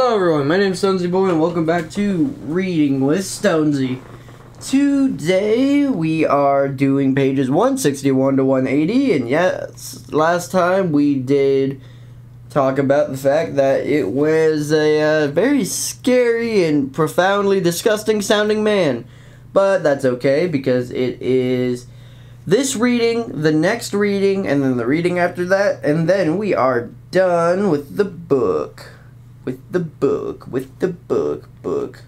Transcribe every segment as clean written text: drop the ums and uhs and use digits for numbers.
Hello everyone, my name is Stonesy Boy and welcome back to Reading with Stonesy. Today we are doing pages 161 to 180, and yes, last time we did talk about the fact that it was a very scary and profoundly disgusting sounding man. But that's okay because it is this reading, the next reading, and then the reading after that, and then we are done with the book. We are done with the book,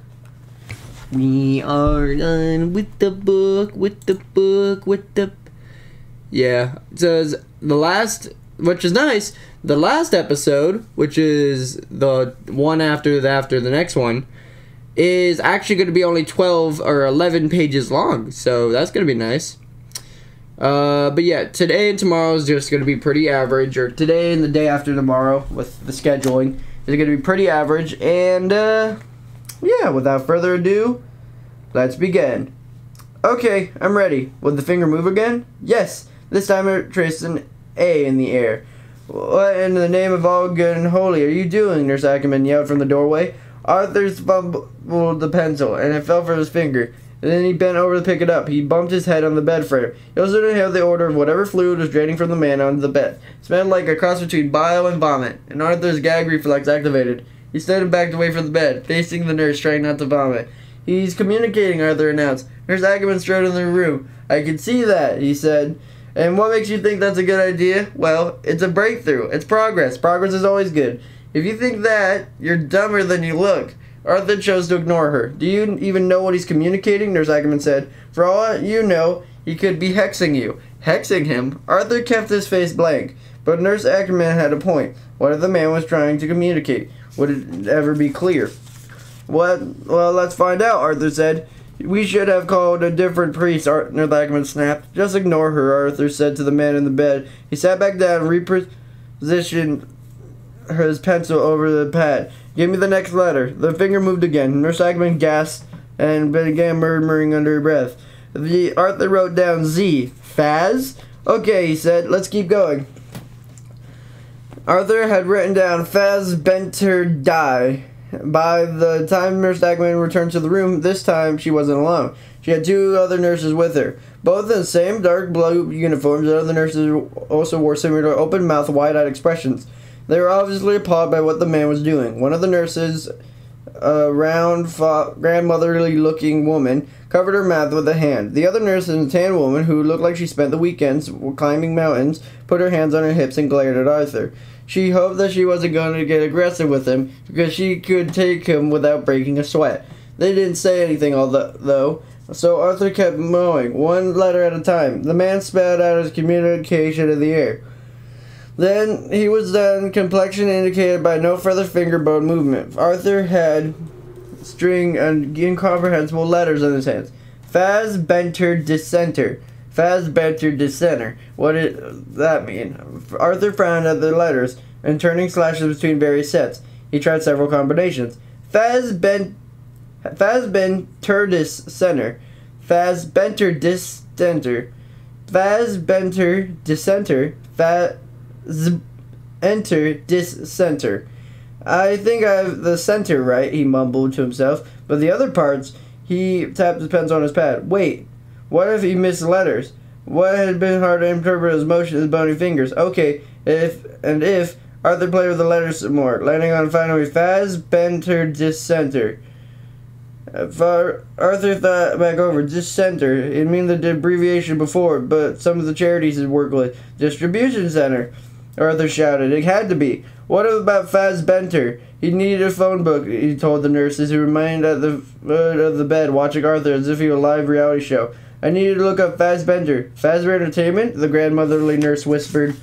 Yeah, it says the last, which is nice, the last episode, which is the one after the next one, is actually going to be only 12 or 11 pages long, so that's going to be nice. But yeah, today and tomorrow is just going to be pretty average, or today and the day after tomorrow with the scheduling is going to be pretty average, and yeah, without further ado, let's begin. Okay, I'm ready. Would the finger move again? Yes, this time it traced an A in the air. What in the name of all good and holy are you doing? Nurse Ackerman yelled from the doorway. Arthur fumbled the pencil, and it fell from his finger. And then he bent over to pick it up. He bumped his head on the bed frame. He also inhaled the odor of whatever fluid was draining from the man onto the bed. It smelled like a cross between bile and vomit, and Arthur's gag reflex activated. He stood and backed away from the bed, facing the nurse, trying not to vomit. He's communicating, Arthur announced. Nurse Ackerman strode in the room. I can see that, he said. And what makes you think that's a good idea? Well, it's a breakthrough. It's progress. Progress is always good. If you think that, you're dumber than you look. Arthur chose to ignore her. Do you even know what he's communicating? Nurse Ackerman said. For all you know, he could be hexing you. Hexing him? Arthur kept his face blank. But Nurse Ackerman had a point. What if the man was trying to communicate? Would it ever be clear? What? Well, let's find out, Arthur said. We should have called a different priest, Nurse Ackerman snapped. Just ignore her, Arthur said to the man in the bed. He sat back down and repositioned his pencil over the pad. Give me the next letter. The finger moved again. Nurse Ackerman gasped and began murmuring under her breath. Arthur wrote down Z. Faz? Okay, he said. Let's keep going. Arthur had written down fazbear die. By the time Nurse Ackerman returned to the room, this time she wasn't alone. She had two other nurses with her. Both in the same dark blue uniforms, the other nurses also wore similar open-mouthed, wide-eyed expressions. They were obviously appalled by what the man was doing. One of the nurses, a round, grandmotherly-looking woman, covered her mouth with a hand. The other nurse, a tan woman who looked like she spent the weekends climbing mountains, put her hands on her hips and glared at Arthur. She hoped that she wasn't going to get aggressive with him, because she could take him without breaking a sweat. They didn't say anything, though, so Arthur kept mowing, one letter at a time. The man spat out his communication in the air. Then he was done, complexion indicated by no further finger bone movement. Arthur had a string of incomprehensible letters in his hands. Fazbear dissenter. Fazbear dissenter. What did that mean? Arthur frowned at the letters and turning slashes between various sets. He tried several combinations. Fazbear dissenter. Fazbear dissenter. Fazbear dissenter. Enter dissenter. I think I have the center right, he mumbled to himself, but the other parts, he tapped his pencil on his pad. Wait, what if he missed letters? What had been hard to interpret his motion his bony fingers? Okay, if Arthur played with the letters some more, landing on finally Fazbear dissenter. Arthur thought back over. Dissenter. It means the abbreviation before, but some of the charities he worked with. Distribution center. Arthur shouted. It had to be. What about Fazbear? He needed a phone book, he told the nurses, who remained at the foot of the bed watching Arthur as if he were a live reality show. I needed to look up Fazbear. Fazbear Entertainment? The grandmotherly nurse whispered.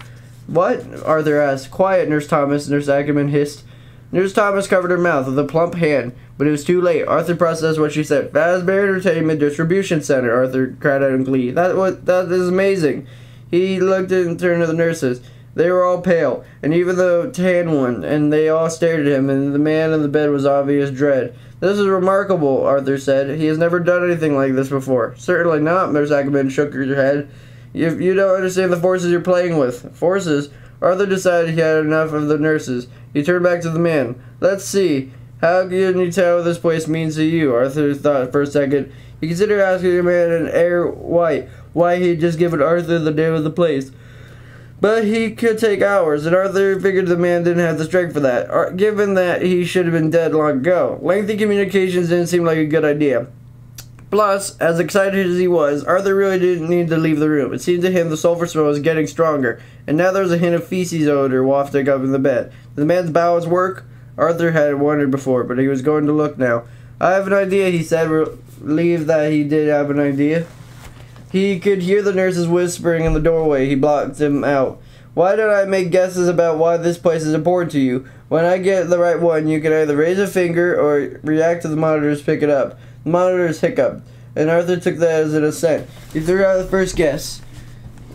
What? Arthur asked. Quiet, Nurse Thomas, Nurse Ackerman hissed. Nurse Thomas covered her mouth with a plump hand, but it was too late. Arthur processed what she said. Fazbear Entertainment Distribution Center, Arthur cried out in glee. That is amazing. He looked and turned to the nurses. They were all pale, and even the tan one, and they all stared at him, and the man in the bed was obvious dread. This is remarkable, Arthur said. He has never done anything like this before. Certainly not, Nurse Ackerman shook her head. You don't understand the forces you're playing with. Forces? Arthur decided he had enough of the nurses. He turned back to the man. Let's see. How can you tell what this place means to you? Arthur thought for a second. He considered asking a man in air white why he'd just given Arthur the name of the place. But he could take hours, and Arthur figured the man didn't have the strength for that, given that he should have been dead long ago. Lengthy communications didn't seem like a good idea. Plus, as excited as he was, Arthur really didn't need to leave the room. It seemed to him the sulfur smell was getting stronger, and now there was a hint of feces odor wafting up in the bed. Did the man's bowels work? Arthur had wondered before, but he was going to look now. I have an idea, he said, relieved that he did have an idea. He could hear the nurses whispering in the doorway. He blocked them out. Why don't I make guesses about why this place is important to you? When I get the right one, you can either raise a finger or react to the monitors pick it up. The monitors hiccuped, and Arthur took that as an assent. He threw out the first guess.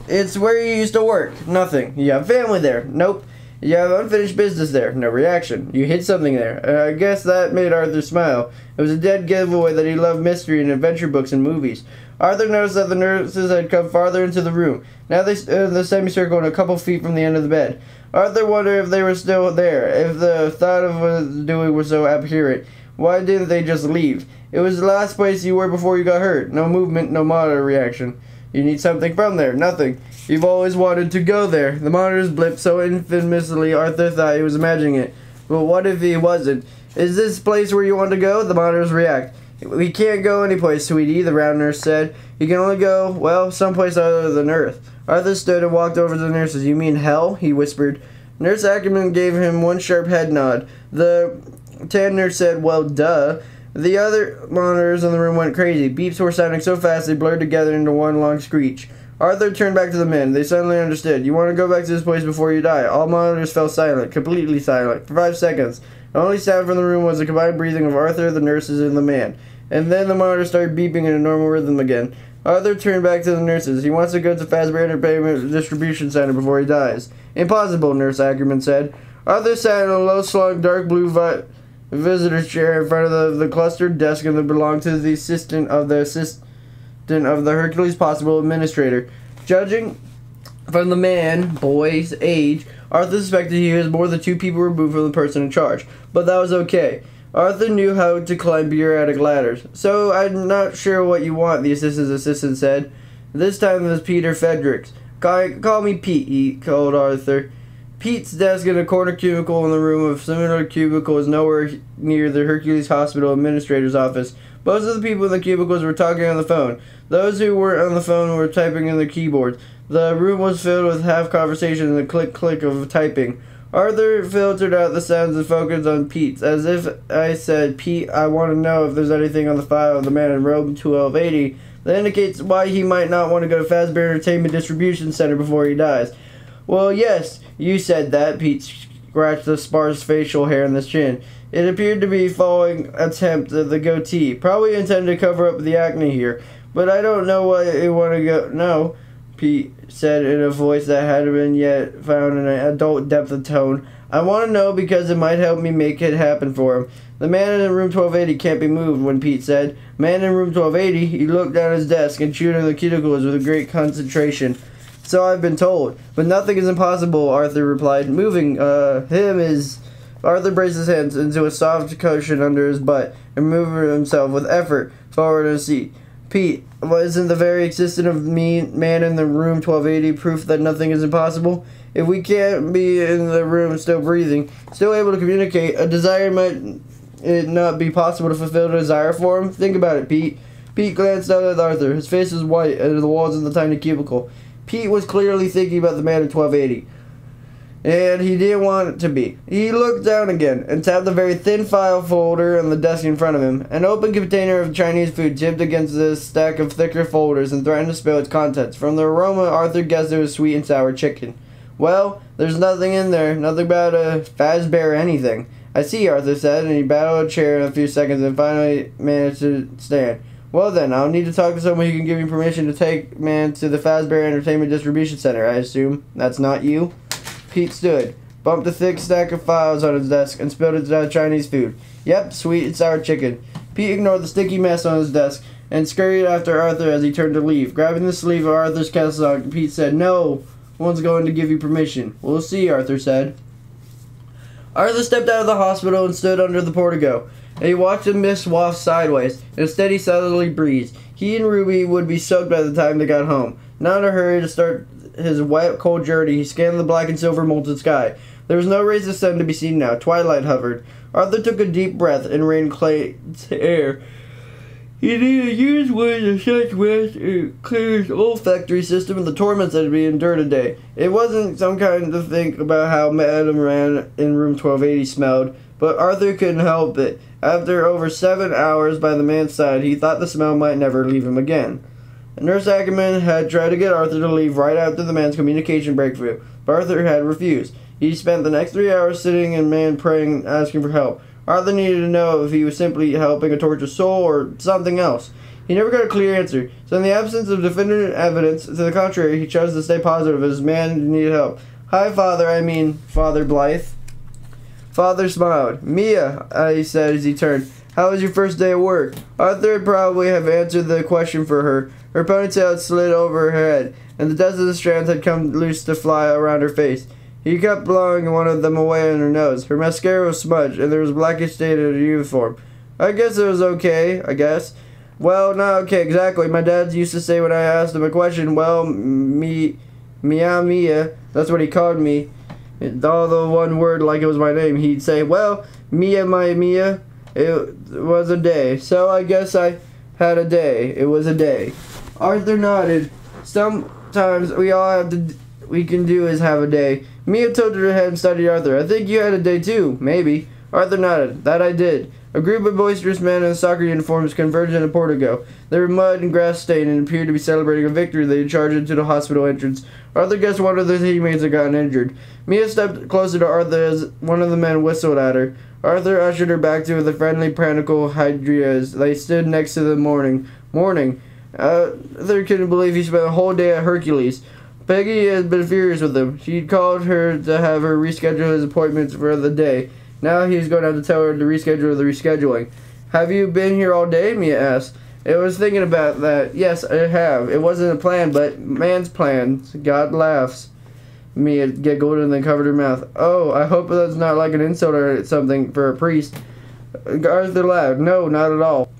It's where you used to work. Nothing. You have family there. Nope. You have unfinished business there. No reaction. You hid something there. I guess that made Arthur smile. It was a dead giveaway that he loved mystery and adventure books and movies. Arthur noticed that the nurses had come farther into the room. Now they stood in the semicircle and a couple feet from the end of the bed. Arthur wondered if they were still there, if the thought of what they were doing was so abhorrent. Why didn't they just leave? It was the last place you were before you got hurt. No movement, no monitor reaction. You need something from there. Nothing. You've always wanted to go there. The monitors blipped so infamously Arthur thought he was imagining it. But what if he wasn't? Is this place where you want to go? The monitors react. We can't go anyplace, sweetie, the round nurse said. You can only go, well, someplace other than Earth. Arthur stood and walked over to the nurses. You mean hell? He whispered. Nurse Ackerman gave him one sharp head nod. The tan nurse said, well, duh. The other monitors in the room went crazy. Beeps were sounding so fast they blurred together into one long screech. Arthur turned back to the men. They suddenly understood. You want to go back to this place before you die. All monitors fell silent, completely silent, for 5 seconds. The only sound from the room was the combined breathing of Arthur, the nurses, and the man. And then the monitor started beeping in a normal rhythm again. Arthur turned back to the nurses. He wants to go to Fazbear Entertainment Distribution Center before he dies. Impossible, Nurse Ackerman said. Arthur sat in a low-slung, dark blue visitor's chair in front of the clustered desk that belonged to the assistant of the Hercules Possible administrator. Judging from the boy's age, Arthur suspected he was more than 2 people removed from the person in charge. But that was okay. Arthur knew how to climb bureaucratic ladders. So, I'm not sure what you want, the assistant's assistant said. This time it was Peter Fredericks. Call me Pete, he called Arthur. Pete's desk in a corner cubicle in the room of similar cubicle was nowhere near the Hercules Hospital administrator's office. Most of the people in the cubicles were talking on the phone. Those who weren't on the phone were typing in their keyboards. The room was filled with half conversation and the click-click of typing. Arthur filtered out the sounds and focused on Pete's. As if I said, Pete, I want to know if there's anything on the file of the man in room 1280 that indicates why he might not want to go to Fazbear Entertainment Distribution Center before he dies. Well, yes, you said that. Pete scratched the sparse facial hair on his chin. It appeared to be a following attempt at the goatee. Probably intended to cover up the acne here. But I don't know why you want to go. No, Pete said in a voice that hadn't been yet found in an adult depth of tone. I want to know because it might help me make it happen for him. The man in room 1280 can't be moved, when Pete said. Man in room 1280, he looked down at his desk and chewed on the cuticles with a great concentration. So I've been told. But nothing is impossible, Arthur replied. Moving, him is... Arthur braced his hands into a soft cushion under his butt and moved himself with effort forward in his seat. Pete, wasn't the very existence of man in the room 1280 proof that nothing is impossible? If we can't be in the room still breathing, still able to communicate, a desire might it not be possible to fulfill the desire for him? Think about it, Pete. Pete glanced out at Arthur. His face was white and the walls of the tiny cubicle. Pete was clearly thinking about the man in 1280. And he didn't want it to be. He looked down again and tapped the very thin file folder on the desk in front of him. An open container of Chinese food tipped against the stack of thicker folders and threatened to spill its contents. From the aroma, Arthur guessed it was sweet and sour chicken. Well, there's nothing in there. Nothing about a fazbear or anything. I see, Arthur said, and he battled a chair in a few seconds and finally managed to stand. Well then, I'll need to talk to someone who can give me permission to take man to the Fazbear Entertainment Distribution Center, I assume. That's not you? Pete stood, bumped a thick stack of files on his desk, and spilled it Chinese food. Yep, sweet and sour chicken. Pete ignored the sticky mess on his desk and scurried after Arthur as he turned to leave. Grabbing the sleeve of Arthur's cassock, Pete said, No one's going to give you permission. We'll see, Arthur said. Arthur stepped out of the hospital and stood under the portico. And he watched the mist waft sideways in a steady southerly breeze. He and Ruby would be soaked by the time they got home. Not in a hurry to start his wet, cold journey, he scanned the black and silver molten sky. There was no rays of sun to be seen now. Twilight hovered. Arthur took a deep breath and rained Clay's air. He needed years' worth of such rest to clear his olfactory system and the torments that had been endured today. It wasn't some kind to think about how Madame Ran in room 1280 smelled, but Arthur couldn't help it. After over 7 hours by the man's side, he thought the smell might never leave him again. Nurse Ackerman had tried to get Arthur to leave right after the man's communication breakthrough, but Arthur had refused. He spent the next 3 hours sitting and man praying, asking for help. Arthur needed to know if he was simply helping a tortured soul or something else. He never got a clear answer, so in the absence of definitive evidence to the contrary, he chose to stay positive as his man needed help. Hi, Father Blythe. Father smiled. Mia, he said as he turned. How was your first day at work? Arthur would probably have answered the question for her. Her ponytail had slid over her head, and the dust of the strands had come loose to fly around her face. He kept blowing one of them away on her nose. Her mascara was smudged, and there was blackish stain in her uniform. I guess it was okay, I guess. Well, not okay exactly. My dad used to say when I asked him a question, well, Mia, that's what he called me. All the one word like it was my name. He'd say, well, Mia, my Mia, it was a day. So I guess I had a day. It was a day. Arthur nodded. Sometimes we can do is have a day. Mia tilted her head and studied Arthur. I think you had a day too, maybe. Arthur nodded. That I did. A group of boisterous men in soccer uniforms converged in a portico. They were mud and grass stained and appeared to be celebrating a victory they had charged into the hospital entrance. Arthur guessed one of their teammates had gotten injured. Mia stepped closer to Arthur as one of the men whistled at her. Arthur ushered her back to the friendly practical Hydria as they stood next to the morning. Arthur couldn't believe he spent a whole day at Hercules. Peggy had been furious with him. She'd called her to have her reschedule his appointments for the day. Now he was going to have to tell her to reschedule the rescheduling. Have you been here all day? Mia asked. I was thinking about that. Yes, I have. It wasn't a plan, but man's plan. God laughs. Mia giggled and then covered her mouth. Oh, I hope that's not like an insult or something for a priest. Arthur laughed. No, not at all.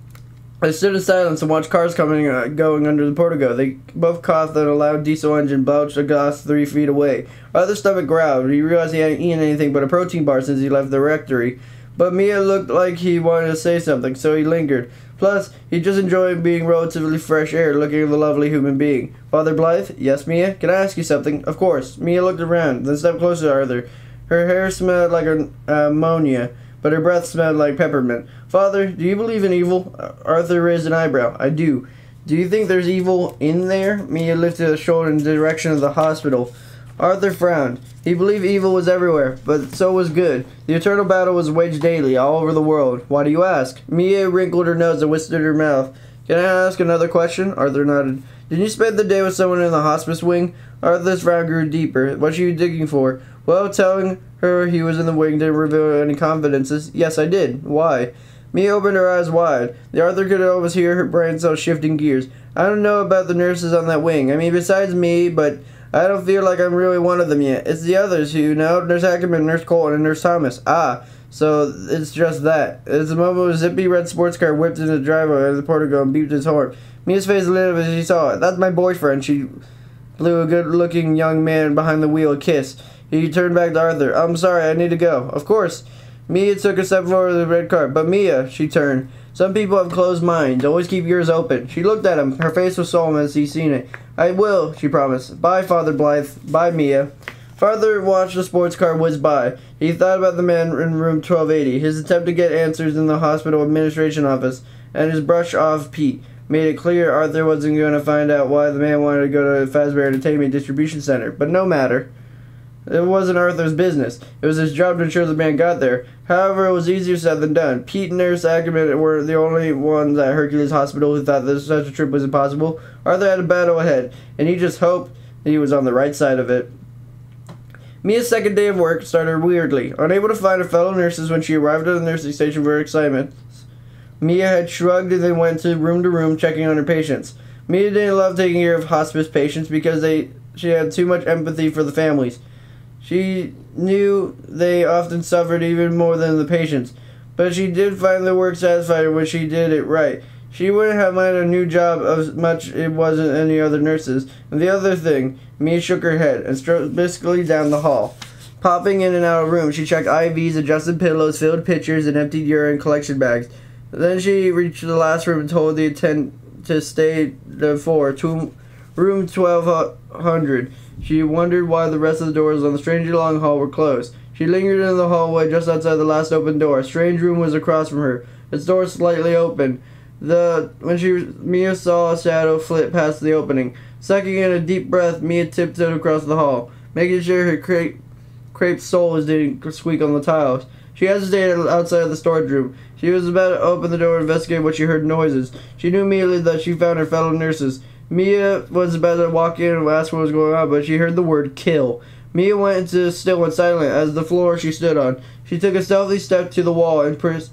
I stood in silence and watched cars coming and going under the portico. They both coughed and a loud diesel engine belched a gas 3 feet away. Arthur's stomach growled. He realized he hadn't eaten anything but a protein bar since he left the rectory. But Mia looked like he wanted to say something, so he lingered. Plus, he just enjoyed being relatively fresh air, looking at the lovely human being. Father Blythe? Yes, Mia? Can I ask you something? Of course. Mia looked around, then stepped closer to Arthur. Her hair smelled like ammonia, but her breath smelled like peppermint. Father, do you believe in evil? Arthur raised an eyebrow. I do. Do you think there's evil in there? Mia lifted a shoulder in the direction of the hospital. Arthur frowned. He believed evil was everywhere, but so was good. The eternal battle was waged daily, all over the world. Why do you ask? Mia wrinkled her nose and twisted her mouth. Can I ask another question? Arthur nodded. Did you spend the day with someone in the hospice wing? Arthur's frown grew deeper. What are you digging for? Well, telling her he was in the wing didn't reveal any confidences. Yes, I did. Why? Mia opened her eyes wide. The Arthur could almost hear her brain cells shifting gears. I don't know about the nurses on that wing. I mean, besides me, but I don't feel like I'm really one of them yet. It's the others who know. Nurse Ackerman, Nurse Colton, and Nurse Thomas. Ah, so it's just that. As the moment a zippy red sports car whipped into the driveway of the portico and beeped his horn. Mia's face lit up as she saw it. That's my boyfriend. She blew a good-looking young man behind the wheel a kiss. He turned back to Arthur. I'm sorry, I need to go. Of course. Mia took a step forward to the red car. But Mia, she turned. Some people have closed minds. Always keep yours open. She looked at him. Her face was solemn as he seen it. I will, she promised. Bye, Father Blythe. Bye, Mia. Father watched the sports car whiz by. He thought about the man in room 1280, his attempt to get answers in the hospital administration office, and his brush off Pete. Made it clear Arthur wasn't going to find out why the man wanted to go to Fazbear Entertainment Distribution Center. But no matter. It wasn't Arthur's business. It was his job to ensure the man got there. However, it was easier said than done. Pete and Nurse Ackerman were the only ones at Hercules Hospital who thought that such a trip was impossible. Arthur had a battle ahead, and he just hoped that he was on the right side of it. Mia's second day of work started weirdly. Unable to find her fellow nurses when she arrived at the nursing station for her excitement, Mia had shrugged and then went to room, checking on her patients. Mia didn't love taking care of hospice patients because she had too much empathy for the families. She knew they often suffered even more than the patients, but she did find the work satisfying when she did it right. She wouldn't have minded a new job as much it wasn't any other nurses. And the other thing, Mia shook her head and strode briskly down the hall. Popping in and out of rooms, she checked IVs, adjusted pillows, filled pitchers, and emptied urine collection bags. Then she reached the last room and told the attendant to stay for room 1200. She wondered why the rest of the doors on the strangely long hall were closed. She lingered in the hallway just outside the last open door. A strange room was across from her, its door slightly open. Mia saw a shadow flit past the opening. Sucking in a deep breath, Mia tiptoed across the hall, making sure her crepe soles didn't squeak on the tiles. She hesitated outside of the storage room. She was about to open the door and investigate when she heard noises. She knew immediately that she found her fellow nurses. Mia was about to walk in and ask what was going on, but she heard the word kill. Mia went into still and silent as the floor she stood on. She took a stealthy step to the wall and pressed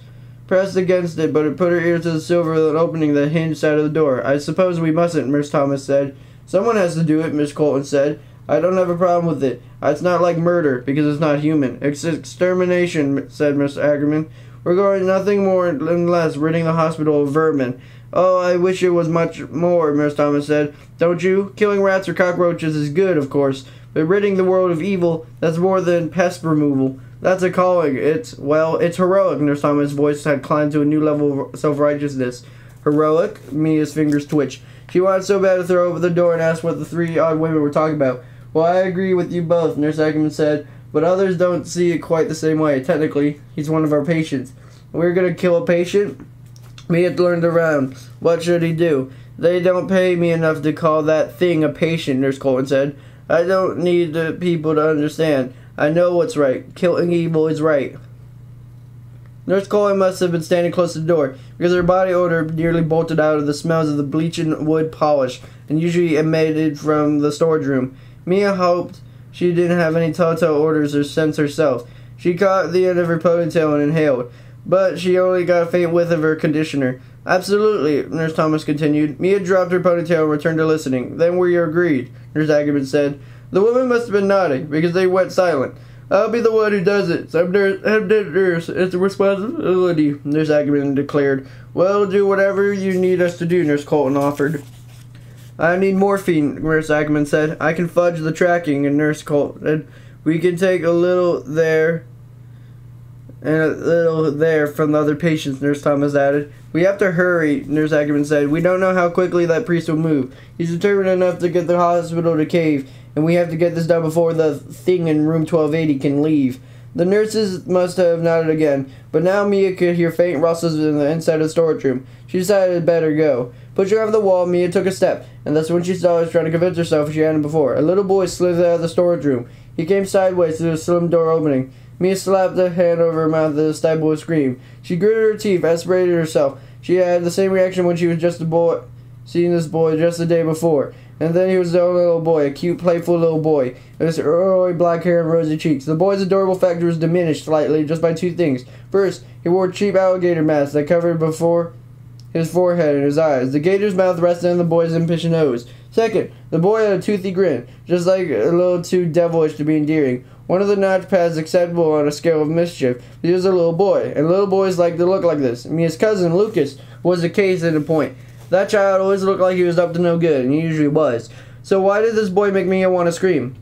against it, but it put her ear to the silver of an opening that hinged side of the door. I suppose we mustn't, Miss Thomas said. Someone has to do it, Miss Colton said. I don't have a problem with it. It's not like murder, because it's not human. It's extermination, said Miss Ackerman. We're going nothing more and less, ridding the hospital of vermin. Oh, I wish it was much more, Miss Thomas said. Don't you? Killing rats or cockroaches is good, of course, but ridding the world of evil, that's more than pest removal. That's a calling. It's heroic, Nurse Thomas' voice had climbed to a new level of self-righteousness. Heroic? Mia's fingers twitched. She wanted so bad to throw open the door and ask what the three odd women were talking about. Well, I agree with you both, Nurse Ackerman said, but others don't see it quite the same way. Technically, he's one of our patients. We're going to kill a patient? Mia turned around. What should he do? They don't pay me enough to call that thing a patient, Nurse Colton said. I don't need the people to understand. I know what's right. Killing evil is right. Nurse Colton must have been standing close to the door, because her body odor nearly bolted out of the smells of the bleaching wood polish, and usually emanated from the storage room. Mia hoped she didn't have any telltale odors or scents herself. She caught the end of her ponytail and inhaled, but she only got a faint whiff of her conditioner. Absolutely, Nurse Thomas continued. Mia dropped her ponytail and returned to listening. Then we agreed, Nurse Ackerman said. The women must have been nodding, because they went silent. I'll be the one who does it. I'm nurse. It's a responsibility, Nurse Ackerman declared. Well, do whatever you need us to do, Nurse Colton offered. I need morphine, Nurse Ackerman said. I can fudge the tracking, and Nurse Colton said. We can take a little there and a little there from the other patients, Nurse Thomas added. We have to hurry, Nurse Ackerman said. We don't know how quickly that priest will move. He's determined enough to get the hospital to cave, and we have to get this done before the thing in room 1280 can leave. The nurses must have nodded again, but now Mia could hear faint rustles in the inside of the storage room. She decided it better go. Pushing over the wall, Mia took a step, and that's when she saw her trying to convince herself she hadn't before. A little boy slithered out of the storage room. He came sideways through the slim door opening. Mia slapped a hand over her mouth and stifled a scream. She gritted her teeth, aspirated herself. She had the same reaction when she was just a boy, seeing this boy just the day before. And then he was the only little boy, a cute, playful little boy, with his early black hair and rosy cheeks. The boy's adorable factor was diminished slightly just by two things. First, he wore a cheap alligator mask that covered before his forehead and his eyes. The gator's mouth rested on the boy's impatient nose. Second, the boy had a toothy grin, just like a little too devilish to be endearing. One of the notch pads acceptable on a scale of mischief. He was a little boy, and little boys like to look like this. Mia's cousin, Lucas, was the case in point. That child always looked like he was up to no good, and he usually was. So why did this boy make Mia want to scream?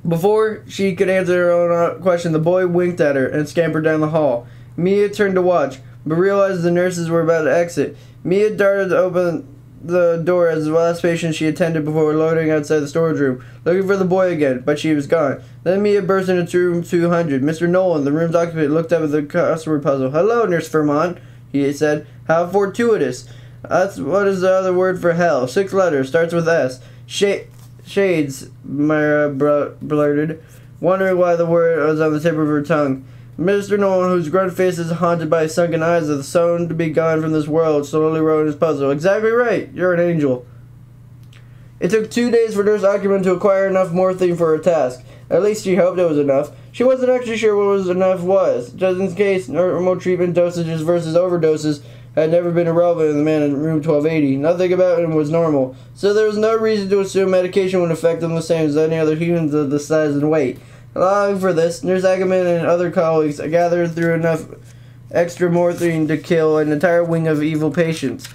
Before she could answer her own question, the boy winked at her and scampered down the hall. Mia turned to watch, but realized the nurses were about to exit. Mia darted to open the door as the last patient she attended before loitering outside the storage room, looking for the boy again, but she was gone. Then Mia burst into room 200. Mr. Nolan, the room's occupant, looked up at the crossword puzzle. Hello, Nurse Vermont, he said. How fortuitous. What is the other word for hell? 6 letters, starts with S. Shades, Myra blurted, wondering why the word was on the tip of her tongue. Mr. Nolan, whose grunt face is haunted by sunken eyes of the soon to be gone from this world, slowly wrote his puzzle. Exactly right. You're an angel. It took 2 days for Nurse Ackerman to acquire enough morphine for her task. At least she hoped it was enough. She wasn't actually sure what enough was. Just in case, normal treatment dosages versus overdoses had never been irrelevant in the man in room 1280. Nothing about him was normal, so there was no reason to assume medication would affect him the same as any other humans of the size and weight. Allowing for this, Nurse Ackerman and other colleagues gathered through enough extra morphine to kill an entire wing of evil patients.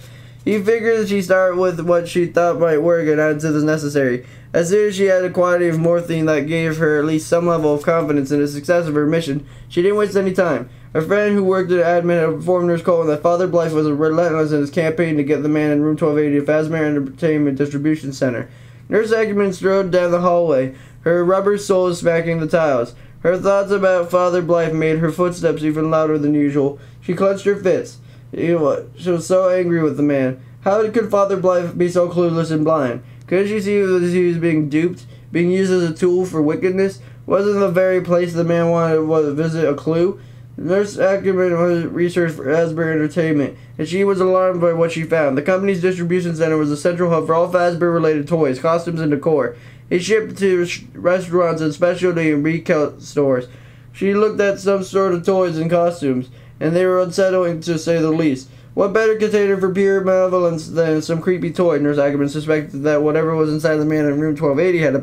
He figured she'd start with what she thought might work and add to the necessary. As soon as she had a quantity of morphine that gave her at least some level of confidence in the success of her mission, she didn't waste any time. A friend who worked at admin had informed Nurse Coleman that Father Blythe was relentless in his campaign to get the man in room 1280 of Fazbear Entertainment Distribution Center. Nurse Ackerman strode down the hallway, her rubber soles smacking the tiles. Her thoughts about Father Blythe made her footsteps even louder than usual. She clenched her fists. She was so angry with the man. How could Father Blythe be so clueless and blind? Couldn't she see that he was being duped, being used as a tool for wickedness? Wasn't the very place the man wanted to visit a clue? Nurse Ackerman was research for Fazbear Entertainment, and she was alarmed by what she found. The company's distribution center was a central hub for all Fazbear-related toys, costumes, and decor. It shipped to restaurants and specialty and retail stores. She looked at some sort of toys and costumes, and they were unsettling to say the least. What better container for pure malevolence than some creepy toy? Nurse Ackerman suspected that whatever was inside the man in room 1280 had a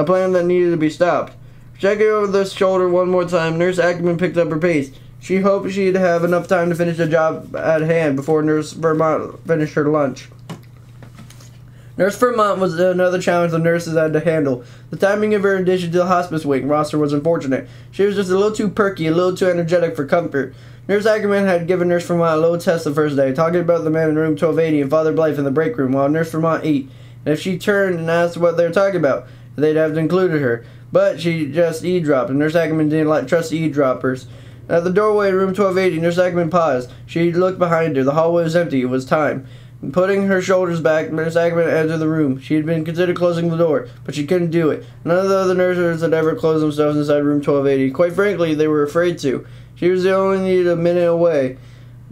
plan that needed to be stopped. Checking over the shoulder one more time, Nurse Ackerman picked up her pace. She hoped she'd have enough time to finish the job at hand before Nurse Vermont finished her lunch. Nurse Vermont was another challenge the nurses had to handle. The timing of her addition to the hospice wing roster was unfortunate. She was just a little too perky, a little too energetic for comfort. Nurse Ackerman had given Nurse Vermont a little test the first day, talking about the man in room 1280 and Father Blythe in the break room while Nurse Vermont ate. And if she turned and asked what they were talking about, they'd have included her. But she just eavesdropped, and Nurse Ackerman didn't trust eavesdroppers. At the doorway of room 1280, Nurse Ackerman paused. She looked behind her. The hallway was empty. It was time. Putting her shoulders back, Nurse Ackerman entered the room. She had been considered closing the door, but she couldn't do it. None of the other nurses had ever closed themselves inside room 1280. Quite frankly, they were afraid to. She was only a minute away.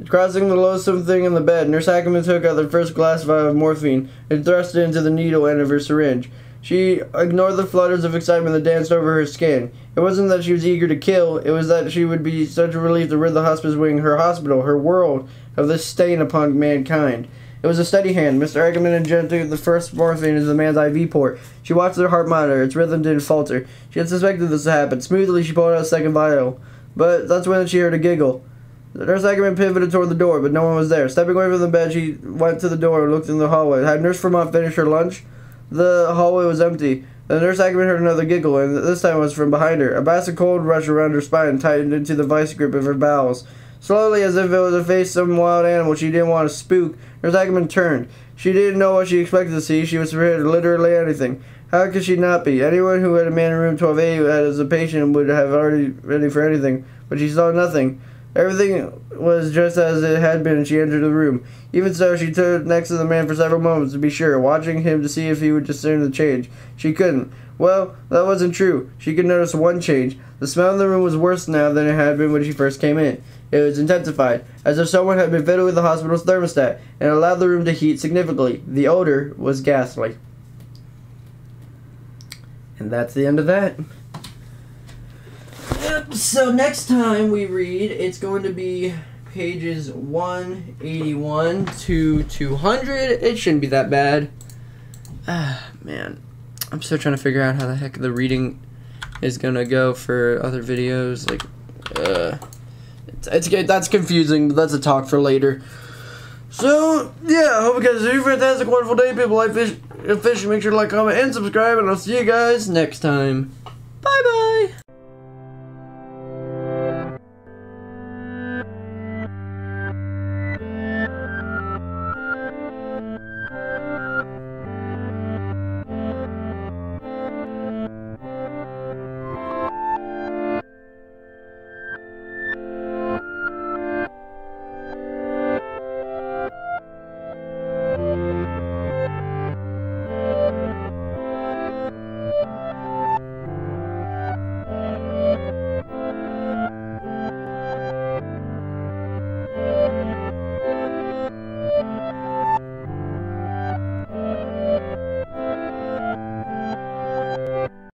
Crossing the loathsome thing in the bed, Nurse Ackerman took out the first glass vial of morphine and thrust it into the needle end of her syringe. She ignored the flutters of excitement that danced over her skin. It wasn't that she was eager to kill, it was that she would be such a relief to rid the hospice wing, her hospital, her world, of this stain upon mankind. It was a steady hand. Mr. Ackerman injected the first morphine into the man's IV port. She watched their heart monitor. Its rhythm didn't falter. She had suspected this to happen. Smoothly, she pulled out a second vial. But that's when she heard a giggle. Nurse Ackerman pivoted toward the door, but no one was there. Stepping away from the bed, she went to the door and looked in the hallway. Had Nurse Vermont finished her lunch? The hallway was empty. The Nurse Ackerman heard another giggle, and this time it was from behind her. A blast of cold rushed around her spine and tightened into the vice grip of her bowels. Slowly, as if it was to face some wild animal she didn't want to spook, Nurse Ackerman turned. She didn't know what she expected to see. She was prepared for literally anything. How could she not be? Anyone who had a man in room 1280 as a patient would have already ready for anything, but she saw nothing. Everything was just as it had been when she entered the room. Even so, she stood next to the man for several moments to be sure, watching him to see if he would discern the change. She couldn't. Well, that wasn't true. She could notice one change. The smell in the room was worse now than it had been when she first came in. It was intensified, as if someone had been fiddling with the hospital's thermostat, and allowed the room to heat significantly. The odor was ghastly. And that's the end of that. So next time we read, it's going to be pages 181 to 200. It shouldn't be that bad. Ah, man. I'm still trying to figure out how the heck the reading is going to go for other videos. Like, that's confusing, but that's a talk for later. So, yeah, I hope you guys have a fantastic, wonderful day. People like fish, make sure to like, comment, and subscribe, and I'll see you guys next time. Bye-bye.